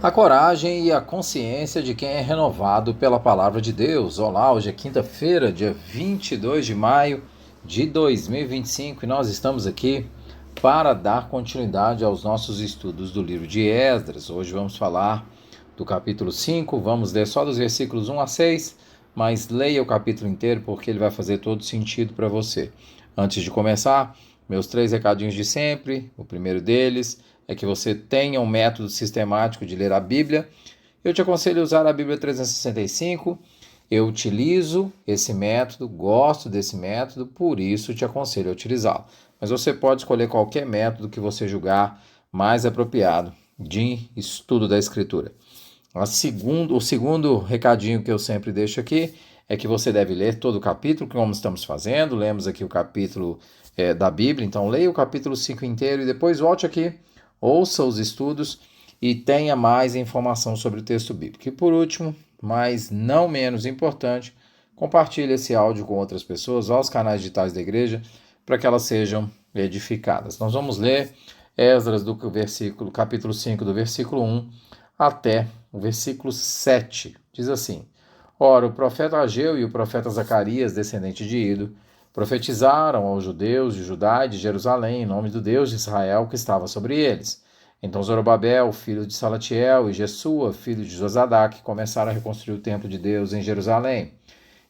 A coragem e a consciência de quem é renovado pela palavra de Deus. Olá, hoje é quinta-feira, dia 22 de maio de 2025 e nós estamos aqui para dar continuidade aos nossos estudos do livro de Esdras. Hoje vamos falar do capítulo 5, vamos ler só dos versículos 1 a 6, mas leia o capítulo inteiro porque ele vai fazer todo sentido para você. Antes de começar, meus 3 recadinhos de sempre. O primeiro deles é que você tenha um método sistemático de ler a Bíblia. Eu te aconselho a usar a Bíblia 365. Eu utilizo esse método, gosto desse método, por isso te aconselho a utilizá-lo. Mas você pode escolher qualquer método que você julgar mais apropriado de estudo da Escritura. O segundo recadinho que eu sempre deixo aqui é que você deve ler todo o capítulo, como estamos fazendo. Lemos aqui o capítulo da Bíblia, então leia o capítulo 5 inteiro e depois volte aqui, ouça os estudos e tenha mais informação sobre o texto bíblico. E por último, mas não menos importante, compartilhe esse áudio com outras pessoas, aos canais digitais da igreja, para que elas sejam edificadas. Nós vamos ler Esdras do capítulo 5, do versículo 1 até o versículo 7. Diz assim: Ora, o profeta Ageu e o profeta Zacarias, descendente de Ido, profetizaram aos judeus de Judá e de Jerusalém em nome do Deus de Israel que estava sobre eles. Então Zorobabel, filho de Salatiel, e Jesua, filho de Josadaque, começaram a reconstruir o templo de Deus em Jerusalém.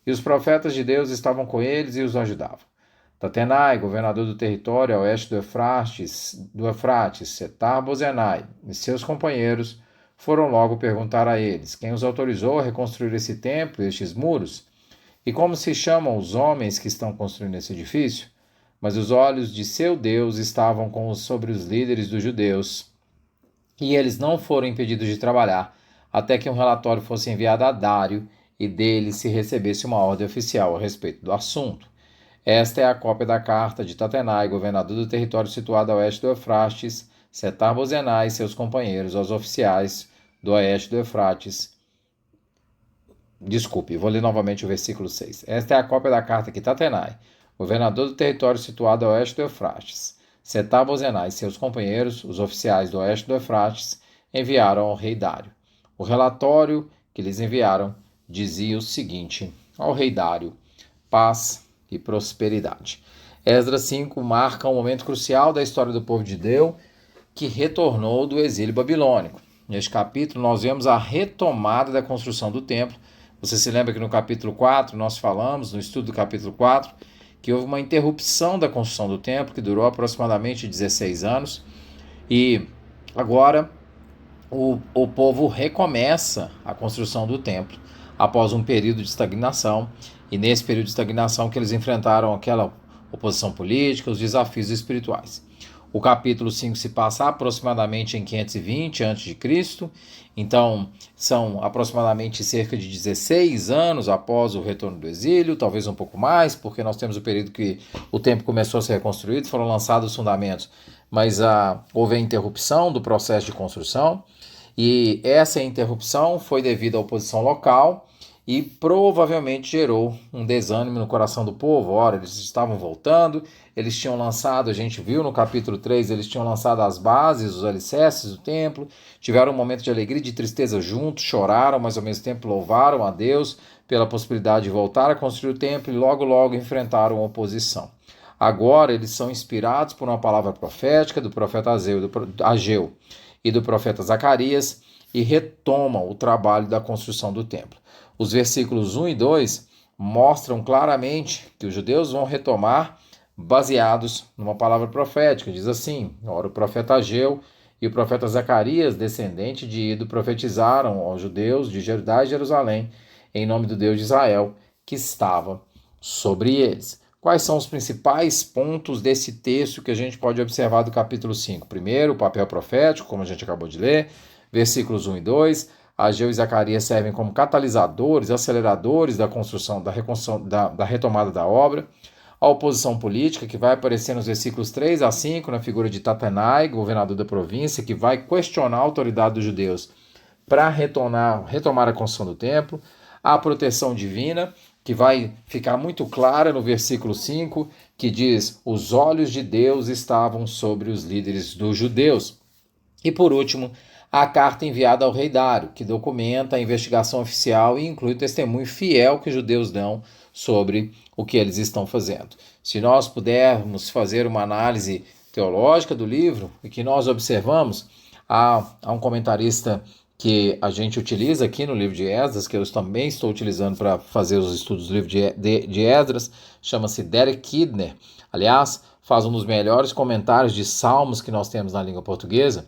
E os profetas de Deus estavam com eles e os ajudavam. Tatenai, governador do território a oeste do Eufrates, Setar-Bozenai e seus companheiros foram logo perguntar a eles: quem os autorizou a reconstruir esse templo e estes muros? E como se chamam os homens que estão construindo esse edifício? Mas os olhos de seu Deus estavam sobre os líderes dos judeus, e eles não foram impedidos de trabalhar, até que um relatório fosse enviado a Dário e dele se recebesse uma ordem oficial a respeito do assunto. Esta é a cópia da carta de Tatenai, governador do território situado a oeste do Eufrates, Setar-Bozenai e seus companheiros, aos oficiais do oeste do Eufrates. Desculpe, vou ler novamente o versículo 6. Esta é a cópia da carta que Tatenai, governador do território situado a oeste do Eufrates, Setar-Bozenai e seus companheiros, os oficiais do oeste do Eufrates, enviaram ao rei Dário. O relatório que lhes enviaram dizia o seguinte: ao rei Dário, paz e prosperidade. Esdras 5 marca um momento crucial da história do povo de Deus que retornou do exílio babilônico. Neste capítulo nós vemos a retomada da construção do templo. Você se lembra que no capítulo 4 nós falamos, no estudo do capítulo 4, que houve uma interrupção da construção do templo que durou aproximadamente 16 anos e agora o povo recomeça a construção do templo após um período de estagnação, e nesse período de estagnação que eles enfrentaram aquela oposição política, os desafios espirituais. O capítulo 5 se passa aproximadamente em 520 a.C., então são aproximadamente cerca de 16 anos após o retorno do exílio, talvez um pouco mais, porque nós temos o período que o templo começou a ser reconstruído, foram lançados os fundamentos, mas houve a interrupção do processo de construção, e essa interrupção foi devido à oposição local e provavelmente gerou um desânimo no coração do povo. Ora, eles estavam voltando, eles tinham lançado, a gente viu no capítulo 3, eles tinham lançado as bases, os alicerces do templo, tiveram um momento de alegria e de tristeza juntos, choraram, mas ao mesmo tempo louvaram a Deus pela possibilidade de voltar a construir o templo e logo enfrentaram oposição. Agora eles são inspirados por uma palavra profética do profeta Ageu e do profeta Zacarias e retomam o trabalho da construção do templo. Os versículos 1 e 2 mostram claramente que os judeus vão retomar baseados numa palavra profética. Diz assim: ora, o profeta Ageu e o profeta Zacarias, descendente de Ido, profetizaram aos judeus de Judá e Jerusalém em nome do Deus de Israel que estava sobre eles. Quais são os principais pontos desse texto que a gente pode observar do capítulo 5? Primeiro, o papel profético, como a gente acabou de ler, versículos 1 e 2. Ageu e Zacarias servem como catalisadores, aceleradores da construção, da retomada da obra. A oposição política, que vai aparecer nos versículos 3 a 5, na figura de Tatenai, governador da província, que vai questionar a autoridade dos judeus para retomar a construção do templo. A proteção divina, que vai ficar muito clara no versículo 5, que diz: os olhos de Deus estavam sobre os líderes dos judeus. E por último, a carta enviada ao rei Dário, que documenta a investigação oficial e inclui o testemunho fiel que os judeus dão sobre o que eles estão fazendo. Se nós pudermos fazer uma análise teológica do livro e que nós observamos, há um comentarista que a gente utiliza aqui no livro de Esdras, que eu também estou utilizando para fazer os estudos do livro de Esdras, chama-se Derek Kidner. Aliás, faz um dos melhores comentários de salmos que nós temos na língua portuguesa,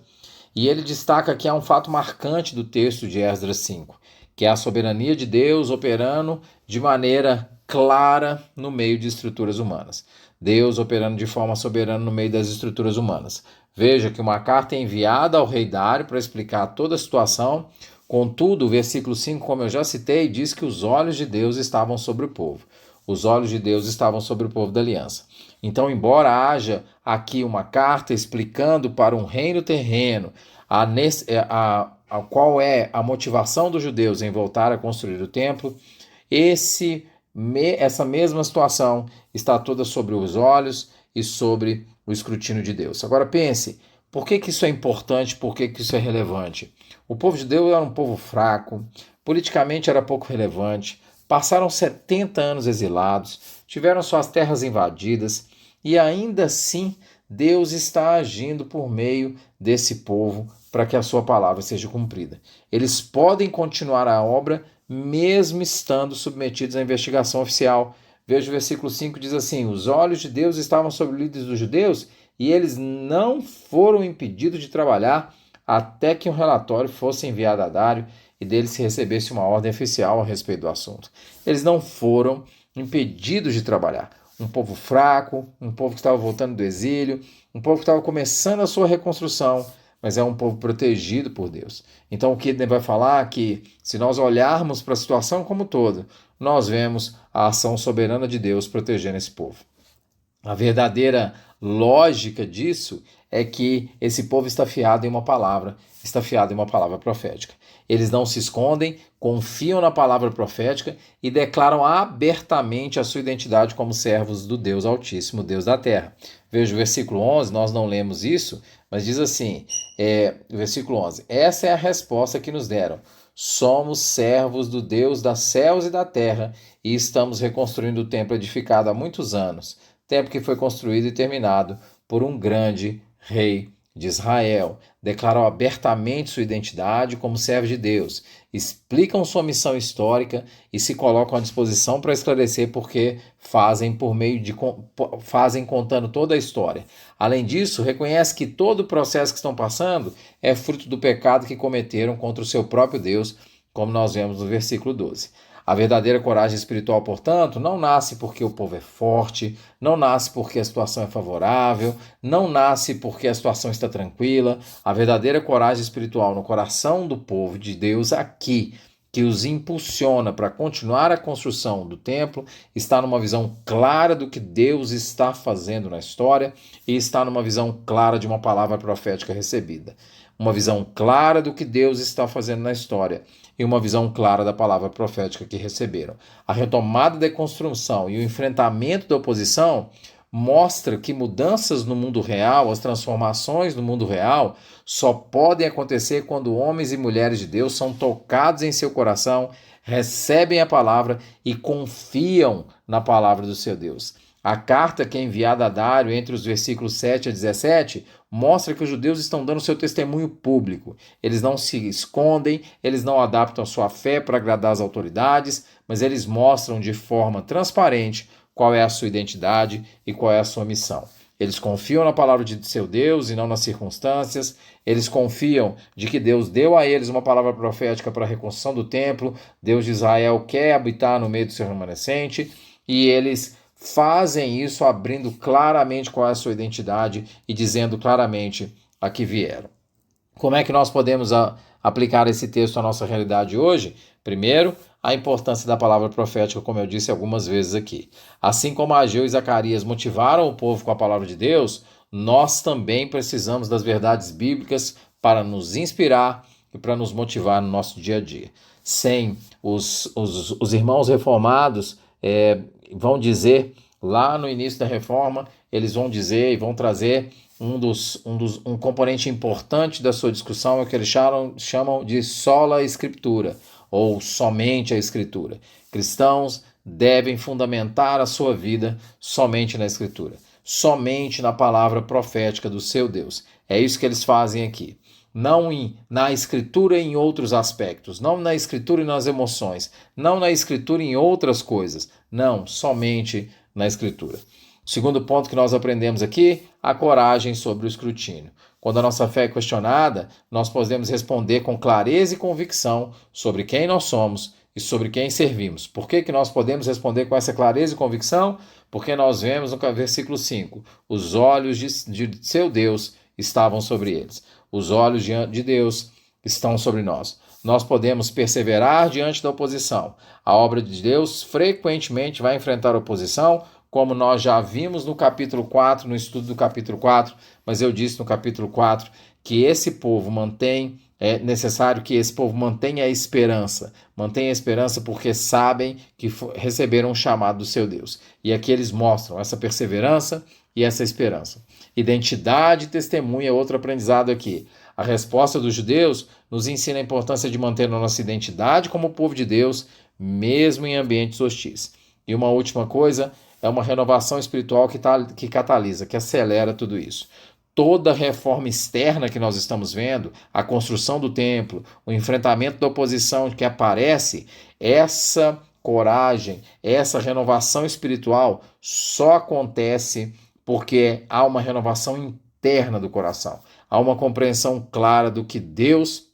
e ele destaca que há um fato marcante do texto de Esdras 5, que é a soberania de Deus operando de maneira clara no meio de estruturas humanas. Deus operando de forma soberana no meio das estruturas humanas. Veja que uma carta é enviada ao rei Dário para explicar toda a situação. Contudo, o versículo 5, como eu já citei, diz que os olhos de Deus estavam sobre o povo. Os olhos de Deus estavam sobre o povo da aliança. Então, embora haja aqui uma carta explicando para um reino terreno qual é a motivação dos judeus em voltar a construir o templo, essa mesma situação está toda sobre os olhos e sobre o escrutínio de Deus. Agora pense, por que isso é importante, por que isso é relevante? O povo de Deus era um povo fraco, politicamente era pouco relevante, passaram 70 anos exilados, tiveram suas terras invadidas e ainda assim Deus está agindo por meio desse povo para que a sua palavra seja cumprida. Eles podem continuar a obra mesmo estando submetidos à investigação oficial. Veja o versículo 5, diz assim: os olhos de Deus estavam sobre os líderes dos judeus e eles não foram impedidos de trabalhar até que um relatório fosse enviado a Dário e dele se recebesse uma ordem oficial a respeito do assunto. Eles não foram impedidos de trabalhar. Um povo fraco, um povo que estava voltando do exílio, um povo que estava começando a sua reconstrução, mas é um povo protegido por Deus. Então o Kidner vai falar que, se nós olharmos para a situação como um todo, nós vemos a ação soberana de Deus protegendo esse povo. A verdadeira lógica disso é que esse povo está fiado em uma palavra profética. Eles não se escondem, confiam na palavra profética e declaram abertamente a sua identidade como servos do Deus Altíssimo, Deus da terra. Veja o versículo 11, nós não lemos isso, mas diz assim, versículo 11, essa é a resposta que nos deram. Somos servos do Deus dos céus e da terra e estamos reconstruindo o templo edificado há muitos anos, tempo que foi construído e terminado por um grande rei de Israel. Declaram abertamente sua identidade como servos de Deus, explicam sua missão histórica e se colocam à disposição para esclarecer porque fazem contando toda a história. Além disso, reconhece que todo o processo que estão passando é fruto do pecado que cometeram contra o seu próprio Deus, como nós vemos no versículo 12. A verdadeira coragem espiritual, portanto, não nasce porque o povo é forte, não nasce porque a situação é favorável, não nasce porque a situação está tranquila. A verdadeira coragem espiritual no coração do povo de Deus aqui, que os impulsiona para continuar a construção do templo, está numa visão clara do que Deus está fazendo na história e está numa visão clara de uma palavra profética recebida. Uma visão clara do que Deus está fazendo na história e uma visão clara da palavra profética que receberam. A retomada da construção e o enfrentamento da oposição mostra que mudanças no mundo real, as transformações no mundo real, só podem acontecer quando homens e mulheres de Deus são tocados em seu coração, recebem a palavra e confiam na palavra do seu Deus. A carta que é enviada a Dário entre os versículos 7 a 17 mostra que os judeus estão dando seu testemunho público. Eles não se escondem, eles não adaptam a sua fé para agradar as autoridades, mas eles mostram de forma transparente qual é a sua identidade e qual é a sua missão. Eles confiam na palavra de seu Deus e não nas circunstâncias. Eles confiam de que Deus deu a eles uma palavra profética para a reconstrução do templo. Deus de Israel quer habitar no meio do seu remanescente e eles fazem isso abrindo claramente qual é a sua identidade e dizendo claramente a que vieram. Como é que nós podemos aplicar esse texto à nossa realidade hoje? Primeiro, a importância da palavra profética, como eu disse algumas vezes aqui. Assim como Ageu e Zacarias motivaram o povo com a palavra de Deus, nós também precisamos das verdades bíblicas para nos inspirar e para nos motivar no nosso dia a dia. Sem os irmãos reformados vão dizer, lá no início da reforma, eles vão dizer e vão trazer um componente importante da sua discussão é o que eles chamam de sola escritura, ou somente a escritura. Cristãos devem fundamentar a sua vida somente na escritura, somente na palavra profética do seu Deus. É isso que eles fazem aqui. Não na escritura em outros aspectos, não na escritura e nas emoções, não na escritura em outras coisas, não, somente na escritura. O segundo ponto que nós aprendemos aqui, a coragem sobre o escrutínio. Quando a nossa fé é questionada, nós podemos responder com clareza e convicção sobre quem nós somos e sobre quem servimos. Por que nós podemos responder com essa clareza e convicção? Porque nós vemos no versículo 5, os olhos de seu Deus estavam sobre eles. Os olhos de Deus estão sobre nós. Nós podemos perseverar diante da oposição. A obra de Deus frequentemente vai enfrentar oposição, como nós já vimos no capítulo 4, no estudo do capítulo 4, mas eu disse no capítulo 4 que é necessário que esse povo mantenha a esperança porque sabem que receberam um chamado do seu Deus. E aqui eles mostram essa perseverança e essa esperança. Identidade e testemunha é outro aprendizado aqui. A resposta dos judeus nos ensina a importância de manter a nossa identidade como povo de Deus, mesmo em ambientes hostis. E uma última coisa, é uma renovação espiritual que catalisa, que acelera tudo isso. Toda reforma externa que nós estamos vendo, a construção do templo, o enfrentamento da oposição que aparece, essa coragem, essa renovação espiritual só acontece porque há uma renovação interna do coração. Há uma compreensão clara do que Deus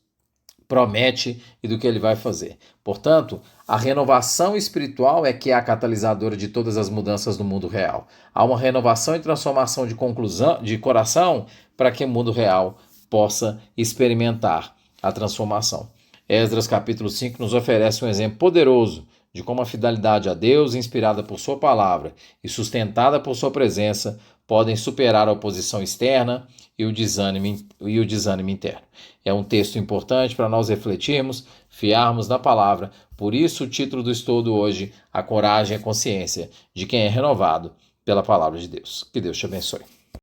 promete e do que ele vai fazer. Portanto, a renovação espiritual é que é a catalisadora de todas as mudanças no mundo real. Há uma renovação e transformação de coração para que o mundo real possa experimentar a transformação. Esdras capítulo 5 nos oferece um exemplo poderoso de como a fidelidade a Deus, inspirada por sua palavra e sustentada por sua presença, podem superar a oposição externa e o desânimo interno. É um texto importante para nós refletirmos, fiarmos na palavra. Por isso o título do estudo hoje, a coragem e a consciência de quem é renovado pela palavra de Deus. Que Deus te abençoe.